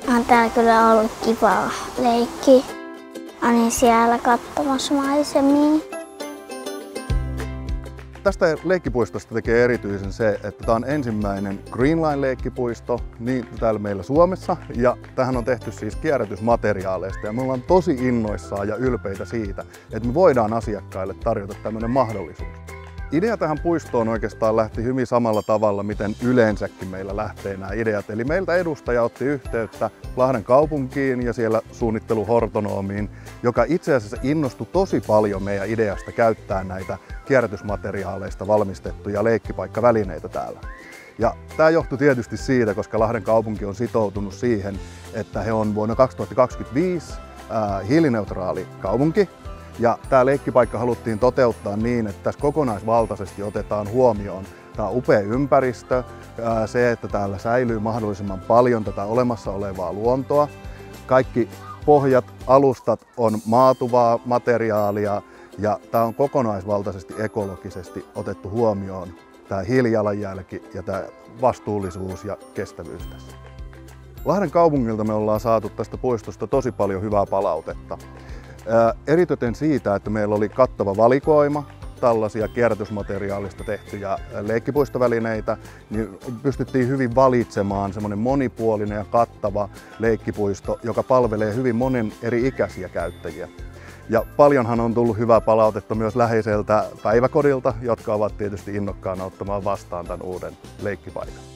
On täällä kyllä ollut kiva leikki. Olin siellä katsomassa maisemia. Tästä leikkipuistosta tekee erityisen se, että tämä on ensimmäinen Green Line-leikkipuisto niin täällä meillä Suomessa. Ja tähän on tehty siis kierrätysmateriaaleista ja me ollaan tosi innoissaan ja ylpeitä siitä, että me voidaan asiakkaille tarjota tämmöinen mahdollisuus. Idea tähän puistoon oikeastaan lähti hyvin samalla tavalla, miten yleensäkin meillä lähtee nämä ideat. Eli meiltä edustaja otti yhteyttä Lahden kaupunkiin ja siellä suunnitteluhortonomiin, joka itse asiassa innostui tosi paljon meidän ideasta käyttää näitä kierrätysmateriaaleista valmistettuja leikkipaikkavälineitä täällä. Ja tämä johtui tietysti siitä, koska Lahden kaupunki on sitoutunut siihen, että he on vuonna 2025 hiilineutraali kaupunki. Ja tämä leikkipaikka haluttiin toteuttaa niin, että tässä kokonaisvaltaisesti otetaan huomioon tämä upea ympäristö, se, että täällä säilyy mahdollisimman paljon tätä olemassa olevaa luontoa. Kaikki pohjat, alustat on maatuvaa materiaalia ja tämä on kokonaisvaltaisesti ekologisesti otettu huomioon tämä hiilijalanjälki ja tämä vastuullisuus ja kestävyys tässä. Lahden kaupungilta me ollaan saatu tästä puistosta tosi paljon hyvää palautetta. Eritoten siitä, että meillä oli kattava valikoima tällaisia kierrätysmateriaalista tehtyjä leikkipuistovälineitä, niin pystyttiin hyvin valitsemaan semmoinen monipuolinen ja kattava leikkipuisto, joka palvelee hyvin monen eri ikäisiä käyttäjiä. Ja paljonhan on tullut hyvää palautetta myös läheiseltä päiväkodilta, jotka ovat tietysti innokkaana ottamaan vastaan tämän uuden leikkipaikan.